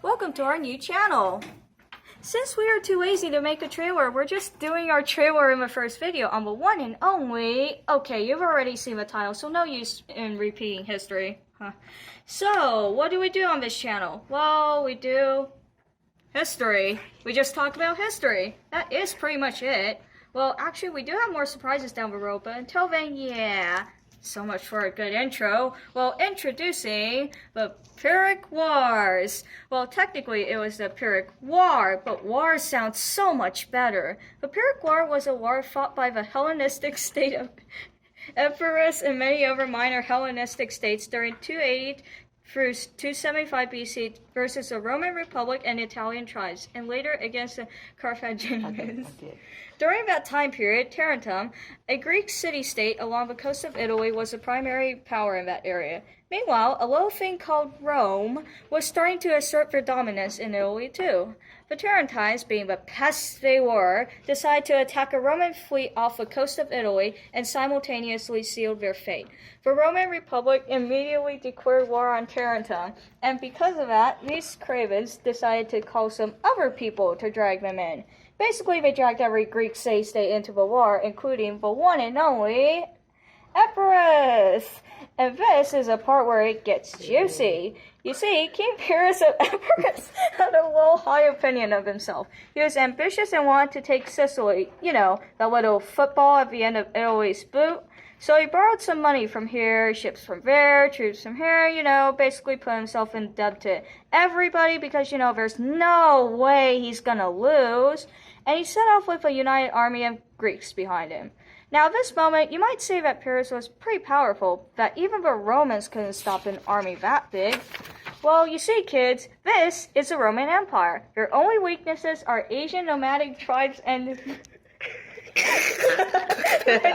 Welcome to our new channel. Since we are too lazy to make a trailer, we're just doing our trailer in the first video on the one and only. Okay, you've already seen the title, so no use in repeating history. So, what do we do on this channel? Well, we do history. We just talk about history. That is pretty much it. Well, actually, we do have more surprises down the road, but until then, yeah. So much for a good intro. Well, introducing the Pyrrhic Wars. Well, technically it was the Pyrrhic War, but war sounds so much better. The Pyrrhic War was a war fought by the Hellenistic state of Epirus and many other minor Hellenistic states during 280 through 275 BC versus the Roman Republic and Italian tribes, and later against the Carthaginians. During that time period, Tarentum, a Greek city-state along the coast of Italy, was the primary power in that area. Meanwhile, a little thing called Rome was starting to assert their dominance in Italy too. The Tarentines, being the pests they were, decided to attack a Roman fleet off the coast of Italy and simultaneously sealed their fate. The Roman Republic immediately declared war on Tarentum, and because of that, these cravens decided to call some other people to drag them in. Basically, they dragged every Greek city-state into the war, including the one and only Epirus. And this is a part where it gets juicy. You see, King Pyrrhus of Epirus had a little high opinion of himself. He was ambitious and wanted to take Sicily, you know, that little football at the end of Italy's boot. So he borrowed some money from here, ships from there, troops from here, you know, basically put himself in debt to everybody because, you know, there's no way he's gonna lose. And he set off with a united army of Greeks behind him. Now, at this moment, you might say that Pyrrhus was pretty powerful, that even the Romans couldn't stop an army that big. Well, you see, kids, this is the Roman Empire. Their only weaknesses are Asian nomadic tribes and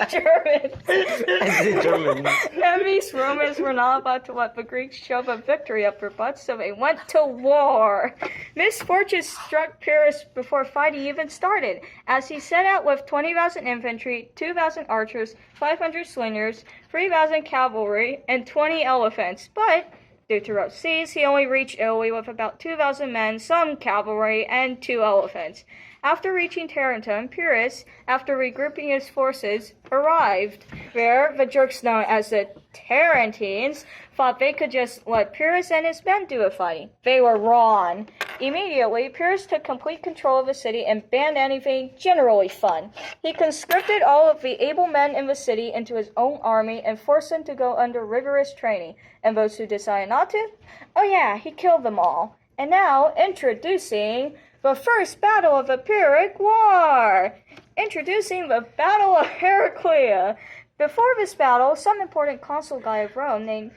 Germans. And these Romans were not about to let the Greeks shove a victory up their butts, so they went to war. Misfortune struck Pyrrhus before fighting even started, as he set out with 20,000 infantry, 2,000 archers, 500 slingers, 3,000 cavalry, and 20 elephants. But due to rough seas, he only reached Italy with about 2,000 men, some cavalry, and 2 elephants. After reaching Tarentum, Pyrrhus, after regrouping his forces, arrived. There, the jerks known as the Tarentines thought they could just let Pyrrhus and his men do the fighting. They were wrong. Immediately, Pyrrhus took complete control of the city and banned anything generally fun. He conscripted all of the able men in the city into his own army and forced them to go under rigorous training. And those who decided not to? Oh yeah, he killed them all. And now, introducing the first battle of the Pyrrhic War! Introducing the Battle of Heraclea. Before this battle, some important consul guy of Rome named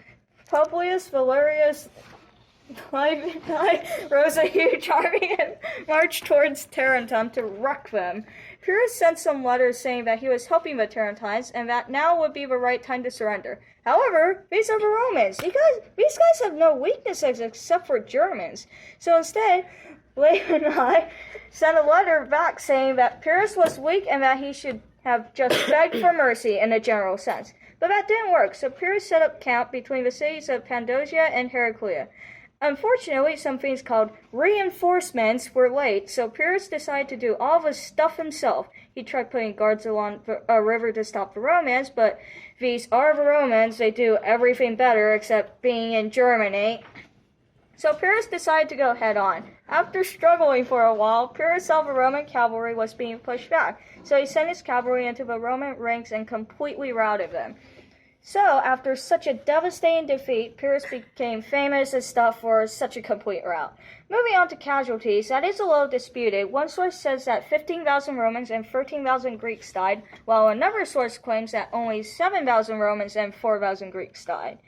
Publius Valerius rose a huge army and marched towards Tarentum to wreck them. Pyrrhus sent some letters saying that he was helping the Tarentines and that now would be the right time to surrender. However, these are the Romans. These guys have no weaknesses except for Germans. So instead, Leonai sent a letter back saying that Pyrrhus was weak and that he should have just begged for mercy in a general sense. But that didn't work, so Pyrrhus set up camp between the cities of Pandosia and Heraclea. Unfortunately, some things called reinforcements were late, so Pyrrhus decided to do all the stuff himself. He tried putting guards along a river to stop the Romans, but these are the Romans. They do everything better except being in Germany. So Pyrrhus decided to go head on. After struggling for a while, Pyrrhus saw the Roman cavalry was being pushed back, so he sent his cavalry into the Roman ranks and completely routed them. So, after such a devastating defeat, Pyrrhus became famous and stuff for such a complete rout. Moving on to casualties, that is a little disputed. One source says that 15,000 Romans and 13,000 Greeks died, while another source claims that only 7,000 Romans and 4,000 Greeks died.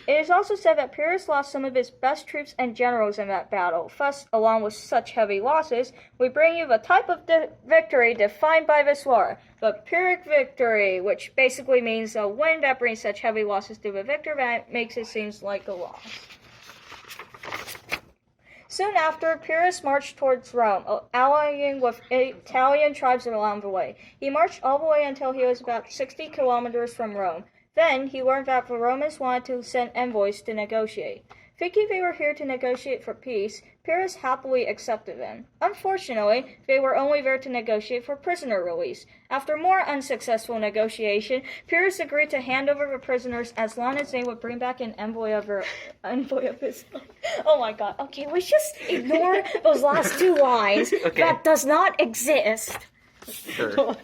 It is also said that Pyrrhus lost some of his best troops and generals in that battle. Thus, along with such heavy losses, we bring you the type of victory defined by this war, the Pyrrhic victory, which basically means a win that brings such heavy losses to the victor that makes it seem like a loss. Soon after, Pyrrhus marched towards Rome, allying with Italian tribes along the way. He marched all the way until he was about 60 kilometers from Rome. Then he learned that the Romans wanted to send envoys to negotiate. Thinking they were here to negotiate for peace, Pyrrhus happily accepted them. Unfortunately, they were only there to negotiate for prisoner release. After more unsuccessful negotiation, Pyrrhus agreed to hand over the prisoners as long as they would bring back an envoy of his own. Oh my god. Okay, let's just ignore those last two lines. Okay. That does not exist. Sure.